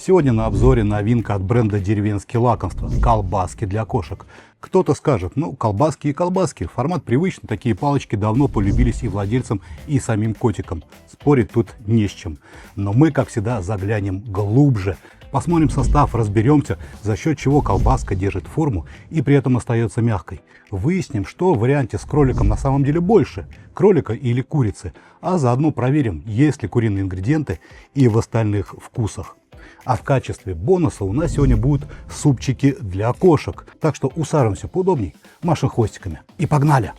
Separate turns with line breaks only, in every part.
Сегодня на обзоре новинка от бренда «Деревенские лакомства» – колбаски для кошек. Кто-то скажет, ну колбаски и колбаски, формат привычный, такие палочки давно полюбились и владельцам, и самим котикам. Спорить тут не с чем. Но мы, как всегда, заглянем глубже. Посмотрим состав, разберемся, за счет чего колбаска держит форму и при этом остается мягкой. Выясним, что в варианте с кроликом на самом деле больше – кролика или курицы. А заодно проверим, есть ли куриные ингредиенты и в остальных вкусах. А в качестве бонуса у нас сегодня будут супчики для кошек. Так что усаживаемся поудобней, машем хвостиками и погнали!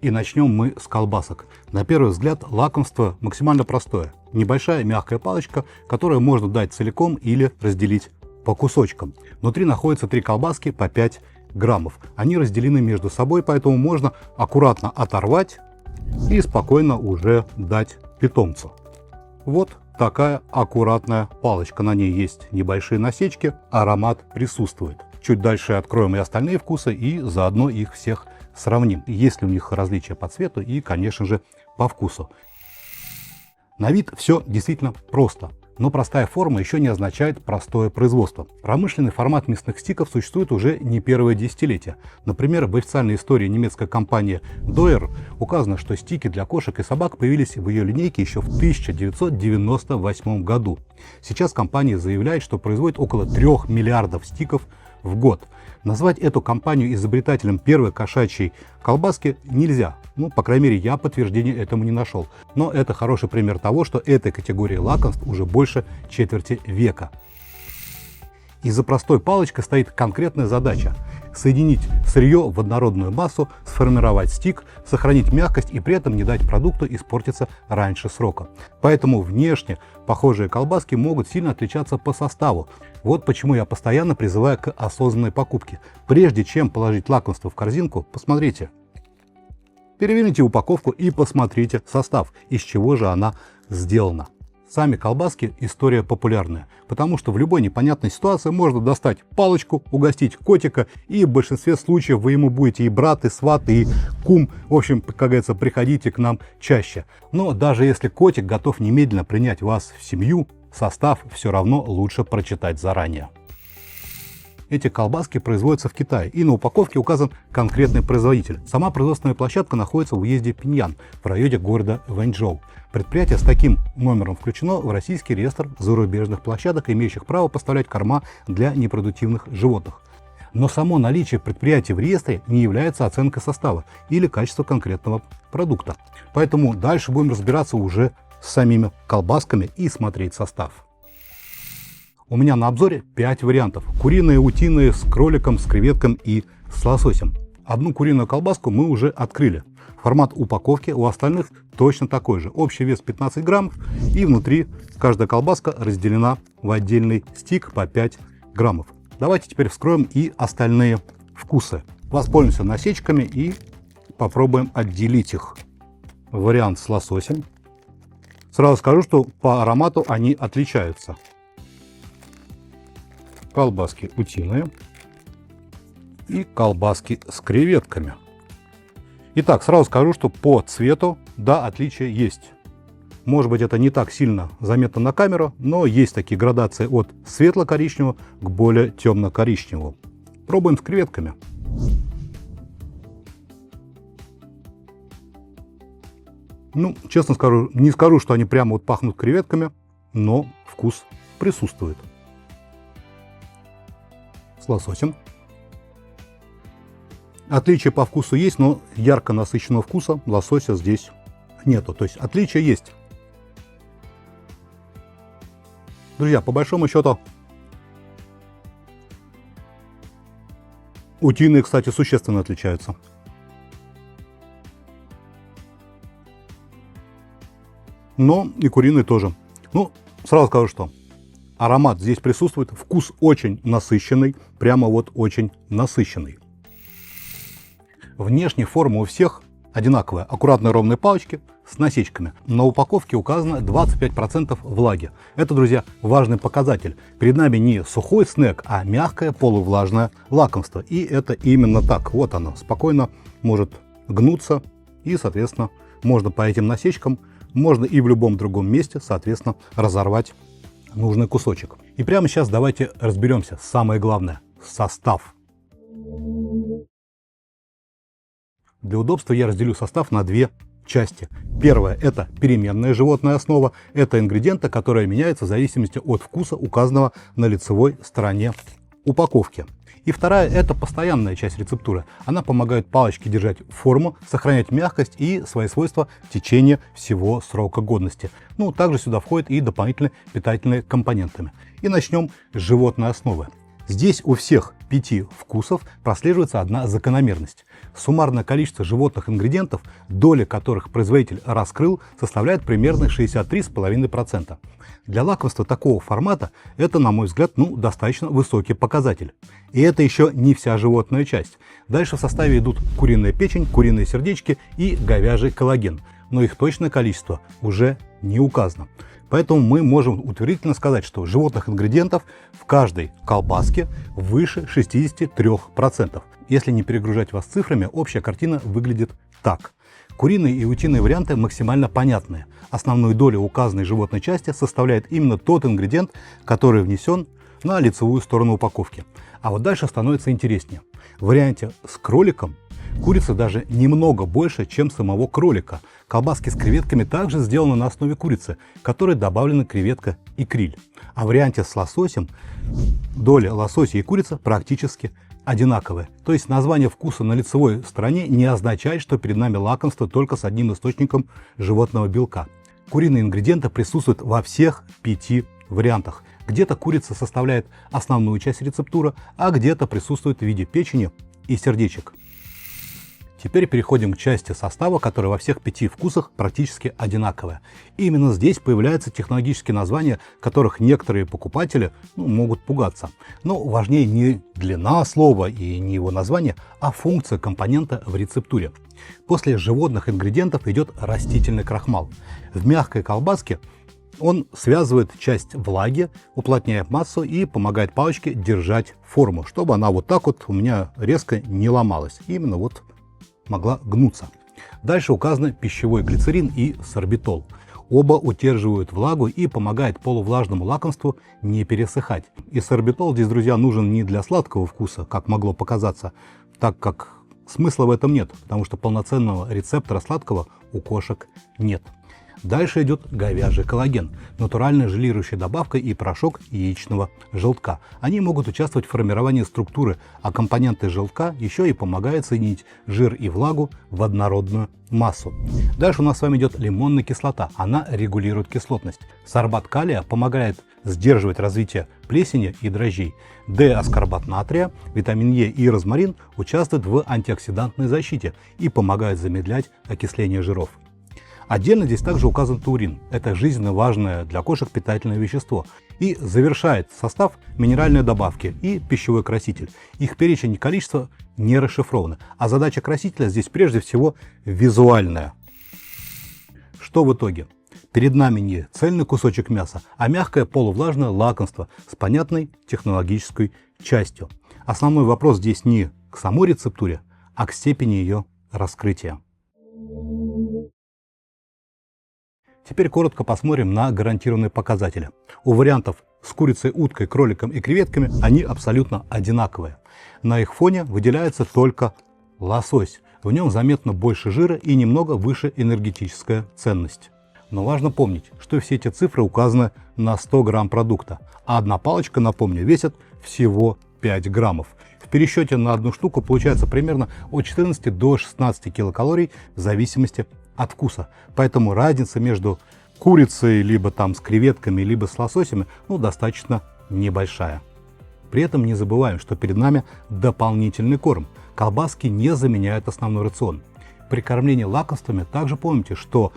И начнем мы с колбасок. На первый взгляд лакомство максимально простое. Небольшая мягкая палочка, которую можно дать целиком или разделить по кусочкам. Внутри находятся 3 колбаски по 5 граммов. Они разделены между собой, поэтому можно аккуратно оторвать и спокойно уже дать питомцу. Вот такая аккуратная палочка. На ней есть небольшие насечки, аромат присутствует. Чуть дальше откроем и остальные вкусы, и заодно их всех сравним. Есть ли у них различия по цвету и, конечно же, по вкусу. На вид все действительно просто. Но простая форма еще не означает простое производство. Промышленный формат мясных стиков существует уже не первое десятилетие. Например, в официальной истории немецкой компании Doer указано, что стики для кошек и собак появились в ее линейке еще в 1998 году. Сейчас компания заявляет, что производит около 3 миллиардов стиков в год. Назвать эту компанию изобретателем первой кошачьей колбаски нельзя. Ну, по крайней мере, я подтверждения этому не нашел. Но это хороший пример того, что этой категории лакомств уже больше четверти века. И за простой палочкой стоит конкретная задача – соединить сырье в однородную массу, сформировать стик, сохранить мягкость и при этом не дать продукту испортиться раньше срока. Поэтому внешне похожие колбаски могут сильно отличаться по составу. Вот почему я постоянно призываю к осознанной покупке. Прежде чем положить лакомство в корзинку, посмотрите. Переверните упаковку и посмотрите состав, из чего же она сделана. Сами колбаски – история популярная, потому что в любой непонятной ситуации можно достать палочку, угостить котика, и в большинстве случаев вы ему будете и брат, и сват, и кум. В общем, как говорится, приходите к нам чаще. Но даже если котик готов немедленно принять вас в семью, состав все равно лучше прочитать заранее. Эти колбаски производятся в Китае, и на упаковке указан конкретный производитель. Сама производственная площадка находится в уезде Пиньян, в районе города Вэньчжоу. Предприятие с таким номером включено в российский реестр зарубежных площадок, имеющих право поставлять корма для непродуктивных животных. Но само наличие предприятия в реестре не является оценкой состава или качества конкретного продукта. Поэтому дальше будем разбираться уже с самими колбасками и смотреть состав. У меня на обзоре 5 вариантов. Куриные, утиные, с кроликом, с креветком и с лососем. Одну куриную колбаску мы уже открыли. Формат упаковки у остальных точно такой же. Общий вес 15 граммов, и внутри каждая колбаска разделена в отдельный стик по 5 граммов. Давайте теперь вскроем и остальные вкусы. Воспользуемся насечками и попробуем отделить их. Вариант с лососем. Сразу скажу, что по аромату они отличаются. Колбаски утиные и колбаски с креветками. Итак, сразу скажу, что по цвету, да, отличия есть. Может быть, это не так сильно заметно на камеру, но есть такие градации от светло-коричневого к более темно-коричневому. Пробуем с креветками. Ну, честно скажу, не скажу, что они прямо вот пахнут креветками, но вкус присутствует. С лососем. Отличия по вкусу есть, но ярко насыщенного вкуса лосося здесь нету. То есть отличия есть. Друзья, по большому счету, утиные, кстати, существенно отличаются. Но и куриные тоже. Ну, сразу скажу, что аромат здесь присутствует, вкус очень насыщенный, прямо вот очень насыщенный. Внешняя форма у всех одинаковая, аккуратные ровные палочки с насечками. На упаковке указано 25% влаги. Это, друзья, важный показатель. Перед нами не сухой снэк, а мягкое полувлажное лакомство. И это именно так. Вот оно, спокойно может гнуться, и, соответственно, можно по этим насечкам можно и в любом другом месте, соответственно, разорвать нужный кусочек. И прямо сейчас давайте разберемся. Самое главное – состав. Для удобства я разделю состав на две части. Первая – это переменная животная основа. Это ингредиенты, которые меняются в зависимости от вкуса, указанного на лицевой стороне упаковки. И вторая – это постоянная часть рецептуры. Она помогает палочке держать форму, сохранять мягкость и свои свойства в течение всего срока годности. Ну, также сюда входят и дополнительные питательные компоненты. И начнем с животной основы. Здесь у всех 5 вкусов прослеживается одна закономерность. Суммарное количество животных ингредиентов, доля которых производитель раскрыл, составляет примерно 63,5%. Для лакомства такого формата это, на мой взгляд, достаточно высокий показатель. И это еще не вся животная часть. Дальше в составе идут куриная печень, куриные сердечки и говяжий коллаген. Но их точное количество уже не указано. Поэтому мы можем утвердительно сказать, что животных ингредиентов в каждой колбаске выше 63%. Если не перегружать вас цифрами, общая картина выглядит так. Куриные и утиные варианты максимально понятные. Основную долю указанной животной части составляет именно тот ингредиент, который внесен на лицевую сторону упаковки. А вот дальше становится интереснее. В варианте с кроликом курица даже немного больше, чем самого кролика. Колбаски с креветками также сделаны на основе курицы, к которой добавлена креветка и криль. А в варианте с лососем доля лосося и курицы практически одинаковые. То есть название вкуса на лицевой стороне не означает, что перед нами лакомство только с одним источником животного белка. Куриные ингредиенты присутствуют во всех 5 вариантах. Где-то курица составляет основную часть рецептуры, а где-то присутствует в виде печени и сердечек. Теперь переходим к части состава, которая во всех 5 вкусах практически одинаковая. И именно здесь появляются технологические названия, которых некоторые покупатели могут пугаться. Но важнее не длина слова и не его название, а функция компонента в рецептуре. После животных ингредиентов идет растительный крахмал. В мягкой колбаске он связывает часть влаги, уплотняет массу и помогает палочке держать форму, чтобы она вот так вот у меня резко не ломалась. Именно вот могла гнуться. Дальше указаны пищевой глицерин и сорбитол. Оба удерживают влагу и помогают полувлажному лакомству не пересыхать. И сорбитол здесь, друзья, нужен не для сладкого вкуса, как могло показаться, так как смысла в этом нет, потому что полноценного рецептора сладкого у кошек нет. Дальше идет говяжий коллаген, натуральная желирующая добавка и порошок яичного желтка. Они могут участвовать в формировании структуры, а компоненты желтка еще и помогают соединить жир и влагу в однородную массу. Дальше у нас с вами идет лимонная кислота, она регулирует кислотность. Сорбат калия помогает сдерживать развитие плесени и дрожжей. Д-аскорбат натрия, витамин Е и розмарин участвуют в антиоксидантной защите и помогают замедлять окисление жиров. Отдельно здесь также указан таурин. Это жизненно важное для кошек питательное вещество. И завершает состав минеральные добавки и пищевой краситель. Их перечень и количество не расшифрованы. А задача красителя здесь прежде всего визуальная. Что в итоге? Перед нами не цельный кусочек мяса, а мягкое полувлажное лакомство с понятной технологической частью. Основной вопрос здесь не к самой рецептуре, а к степени ее раскрытия. Теперь коротко посмотрим на гарантированные показатели. У вариантов с курицей, уткой, кроликом и креветками они абсолютно одинаковые. На их фоне выделяется только лосось. В нем заметно больше жира и немного выше энергетическая ценность. Но важно помнить, что все эти цифры указаны на 100 грамм продукта, а одна палочка, напомню, весит всего 5 граммов. В пересчете на одну штуку получается примерно от 14 до 16 килокалорий в зависимости от вкуса. Поэтому разница между курицей, либо там с креветками, либо с лососями, достаточно небольшая. При этом не забываем, что перед нами дополнительный корм. Колбаски не заменяют основной рацион. При кормлении лакомствами также помните, что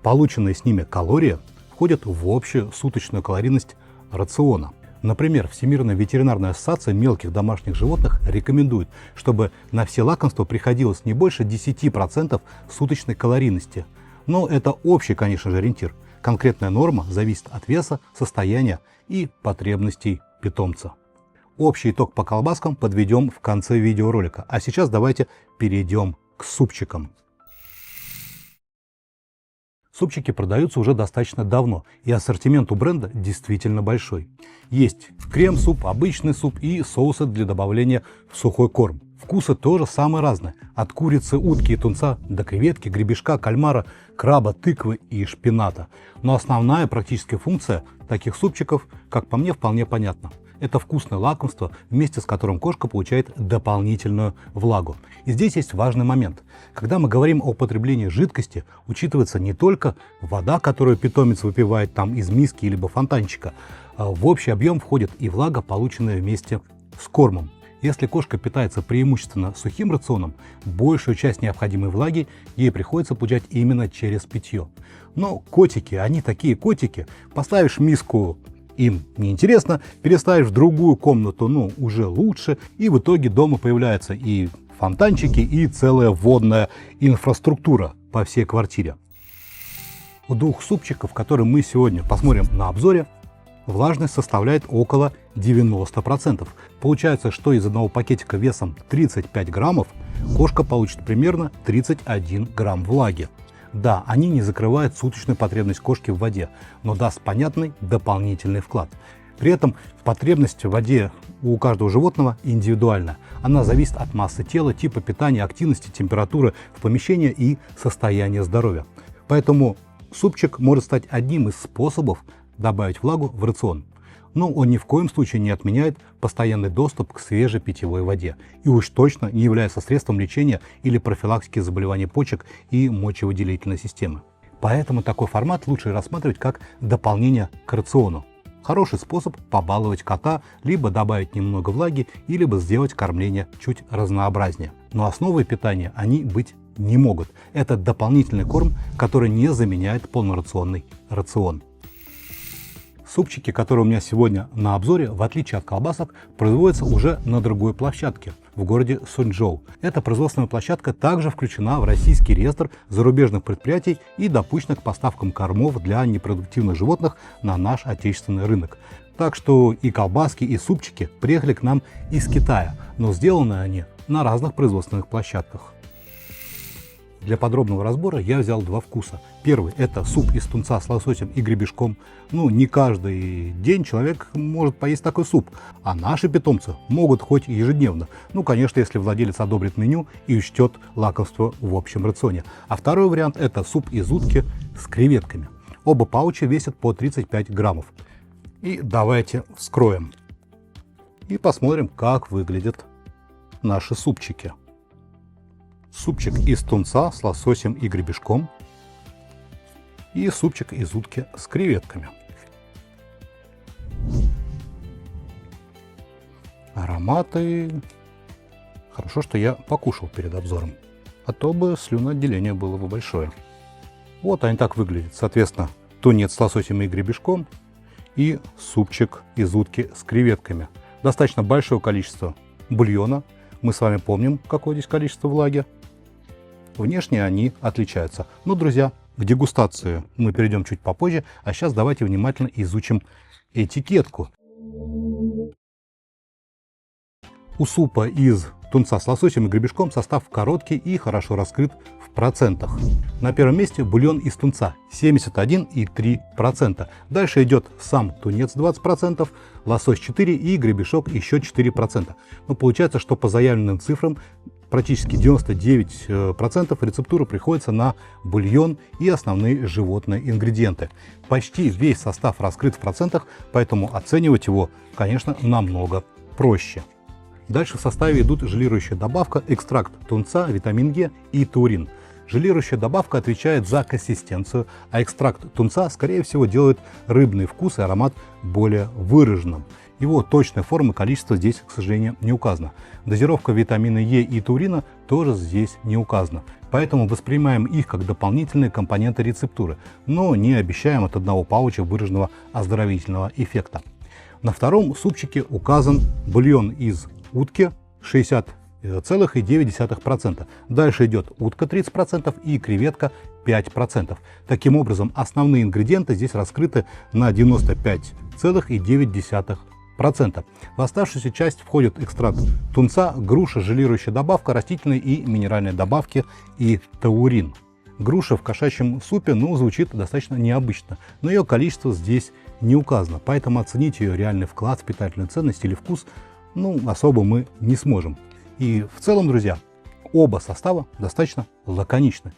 полученные с ними калории входят в общую суточную калорийность рациона. Например, Всемирная ветеринарная ассоциация мелких домашних животных рекомендует, чтобы на все лакомства приходилось не больше 10% суточной калорийности. Но это общий, конечно же, ориентир. Конкретная норма зависит от веса, состояния и потребностей питомца. Общий итог по колбаскам подведем в конце видеоролика. А сейчас давайте перейдем к супчикам. Супчики продаются уже достаточно давно, и ассортимент у бренда действительно большой. Есть крем-суп, обычный суп и соусы для добавления в сухой корм. Вкусы тоже самые разные, от курицы, утки и тунца до креветки, гребешка, кальмара, краба, тыквы и шпината. Но основная практическая функция таких супчиков, как по мне, вполне понятна. Это вкусное лакомство, вместе с которым кошка получает дополнительную влагу. И здесь есть важный момент. Когда мы говорим о потреблении жидкости, учитывается не только вода, которую питомец выпивает там из миски либо фонтанчика. В общий объем входит и влага, полученная вместе с кормом. Если кошка питается преимущественно сухим рационом, большую часть необходимой влаги ей приходится получать именно через питье. Но котики, они такие котики, поставишь миску, им неинтересно, переставишь в другую комнату, уже лучше, и в итоге дома появляются и фонтанчики, и целая водная инфраструктура по всей квартире. У двух супчиков, которые мы сегодня посмотрим на обзоре, влажность составляет около 90%. Получается, что из одного пакетика весом 35 граммов кошка получит примерно 31 грамм влаги. Да, они не закрывают суточную потребность кошки в воде, но даст понятный дополнительный вклад. При этом потребность в воде у каждого животного индивидуальна. Она зависит от массы тела, типа питания, активности, температуры в помещении и состояния здоровья. Поэтому супчик может стать одним из способов добавить влагу в рацион. Но он ни в коем случае не отменяет постоянный доступ к свежей питьевой воде и уж точно не является средством лечения или профилактики заболеваний почек и мочевыделительной системы. Поэтому такой формат лучше рассматривать как дополнение к рациону. Хороший способ побаловать кота, либо добавить немного влаги, либо сделать кормление чуть разнообразнее. Но основой питания они быть не могут. Это дополнительный корм, который не заменяет полнорационный рацион. Супчики, которые у меня сегодня на обзоре, в отличие от колбасок, производятся уже на другой площадке, в городе Сунчжоу. Эта производственная площадка также включена в российский реестр зарубежных предприятий и допущена к поставкам кормов для непродуктивных животных на наш отечественный рынок. Так что и колбаски, и супчики приехали к нам из Китая, но сделаны они на разных производственных площадках. Для подробного разбора я взял два вкуса. Первый – это суп из тунца с лососем и гребешком. Не каждый день человек может поесть такой суп, а наши питомцы могут хоть ежедневно. Конечно, если владелец одобрит меню и учтет лакомство в общем рационе. А второй вариант – это суп из утки с креветками. Оба пауча весят по 35 граммов. И давайте вскроем и посмотрим, как выглядят наши супчики. Супчик из тунца с лососем и гребешком и супчик из утки с креветками. Ароматы. Хорошо, что я покушал перед обзором, а то бы слюноотделение было бы большое. Вот они так выглядят. Соответственно, тунец с лососем и гребешком и супчик из утки с креветками. Достаточно большое количество бульона. Мы с вами помним, какое здесь количество влаги. Внешне они отличаются. Но, друзья, к дегустации мы перейдем чуть попозже, а сейчас давайте внимательно изучим этикетку. У супа из тунца с лососем и гребешком состав короткий и хорошо раскрыт в процентах. На первом месте бульон из тунца 71,3%. Дальше идет сам тунец 20%, лосось 4% и гребешок еще 4%. Получается, что по заявленным цифрам практически 99% рецептуры приходится на бульон и основные животные ингредиенты. Почти весь состав раскрыт в процентах, поэтому оценивать его, конечно, намного проще. Дальше в составе идут желирующая добавка, экстракт тунца, витамин Е и таурин. Желирующая добавка отвечает за консистенцию, а экстракт тунца, скорее всего, делает рыбный вкус и аромат более выраженным. Его точная форма и количество здесь, к сожалению, не указано. Дозировка витамина Е и таурина тоже здесь не указана. Поэтому воспринимаем их как дополнительные компоненты рецептуры, но не обещаем от одного пауча выраженного оздоровительного эффекта. На втором супчике указан бульон из утки 60,9%. Дальше идет утка 30% и креветка 5%. Таким образом, основные ингредиенты здесь раскрыты на 95,9%. В оставшуюся часть входит экстракт тунца, груша, желирующая добавка, растительные и минеральные добавки и таурин. Груша в кошачьем супе, ну, звучит достаточно необычно, но ее количество здесь не указано, поэтому оценить ее реальный вклад в питательную ценность или вкус, ну, особо мы не сможем. И в целом, друзья, оба состава достаточно лаконичны.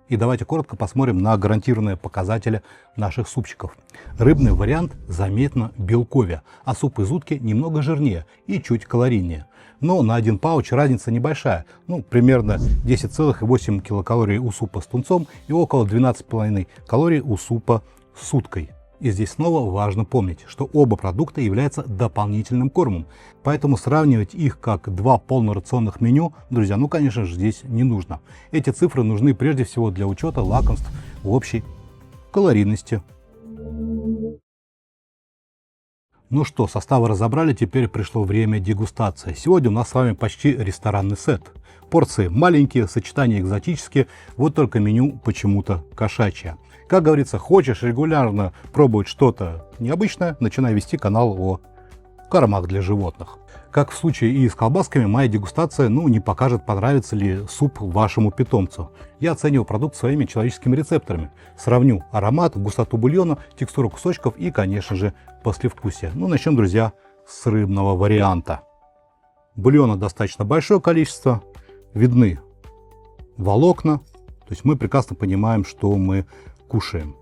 И давайте коротко посмотрим на гарантированные показатели наших супчиков. Рыбный вариант заметно белковее, а суп из утки немного жирнее и чуть калорийнее. Но на один пауч разница небольшая, ну, примерно 10,8 килокалорий у супа с тунцом и около 12,5 калорий у супа с уткой. И здесь снова важно помнить, что оба продукта являются дополнительным кормом, поэтому сравнивать их как два полнорационных меню, друзья, ну, конечно же, здесь не нужно. Эти цифры нужны прежде всего для учета лакомств в общей калорийности. Ну что, составы разобрали, теперь пришло время дегустации. Сегодня у нас с вами почти ресторанный сет. Порции маленькие, сочетания экзотические, вот только меню почему-то кошачье. Как говорится, хочешь регулярно пробовать что-то необычное, начинай вести канал о кормах для животных. Как в случае и с колбасками, моя дегустация, ну, не покажет, понравится ли суп вашему питомцу. Я оцениваю продукт своими человеческими рецепторами. Сравню аромат, густоту бульона, текстуру кусочков и, конечно же, послевкусие. Ну, начнем, друзья, с рыбного варианта. Бульона достаточно большое количество, видны волокна, то есть мы прекрасно понимаем, что мы кушаем.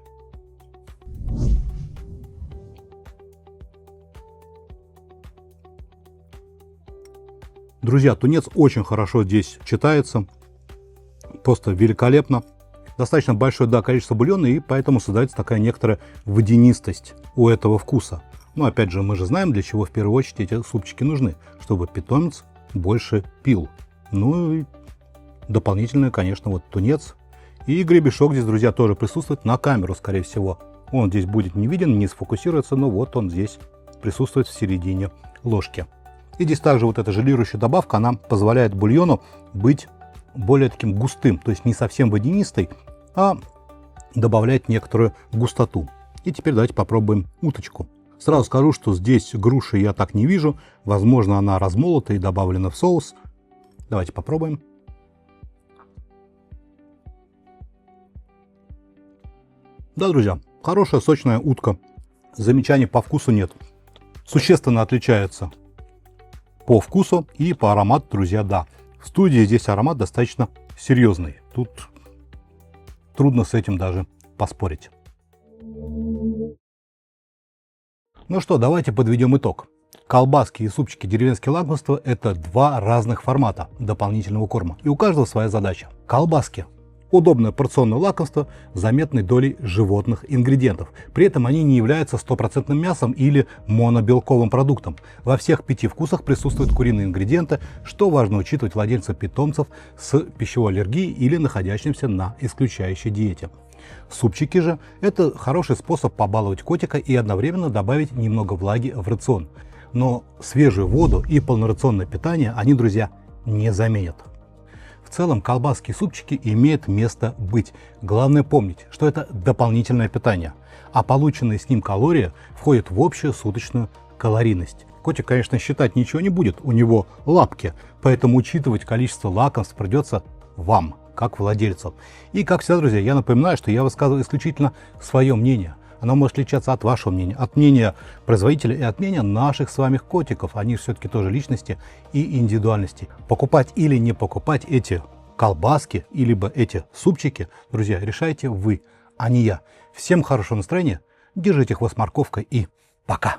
Друзья, тунец очень хорошо здесь читается, просто великолепно. Достаточно большое, да, количество бульона, и поэтому создается такая некоторая водянистость у этого вкуса. Но опять же, мы же знаем, для чего в первую очередь эти супчики нужны, чтобы питомец больше пил. Ну и дополнительно, конечно, вот тунец. И гребешок здесь, друзья, тоже присутствует на камеру, скорее всего. Он здесь будет не виден, не сфокусируется, но вот он здесь присутствует в середине ложки. И здесь также вот эта желирующая добавка, она позволяет бульону быть более таким густым, то есть не совсем водянистой, а добавляет некоторую густоту. И теперь давайте попробуем уточку. Сразу скажу, что здесь груши я так не вижу, возможно, она размолота и добавлена в соус. Давайте попробуем. Да, друзья, хорошая сочная утка. Замечаний по вкусу нет. Существенно отличается по вкусу и по аромату, друзья, да. В студии здесь аромат достаточно серьезный. Тут трудно с этим даже поспорить. Ну что, давайте подведем итог. Колбаски и супчики деревенские лакомства – это два разных формата дополнительного корма. И у каждого своя задача. Колбаски – удобное порционное лакомство с заметной долей животных ингредиентов. При этом они не являются стопроцентным мясом или монобелковым продуктом. Во всех 5 вкусах присутствуют куриные ингредиенты, что важно учитывать владельцам питомцев с пищевой аллергией или находящимся на исключающей диете. Супчики же – это хороший способ побаловать котика и одновременно добавить немного влаги в рацион. Но свежую воду и полнорационное питание они, друзья, не заменят. В целом колбаски и супчики имеют место быть. Главное помнить, что это дополнительное питание, а полученные с ним калории входят в общую суточную калорийность. Котик, конечно, считать ничего не будет, у него лапки, поэтому учитывать количество лакомств придется вам, как владельцу. И как всегда, друзья, я напоминаю, что я высказываю исключительно свое мнение. Оно может отличаться от вашего мнения, от мнения производителя и от мнения наших с вами котиков. Они все-таки тоже личности и индивидуальности. Покупать или не покупать эти колбаски, либо эти супчики, друзья, решайте вы, а не я. Всем хорошего настроения, держите хвост морковкой и пока!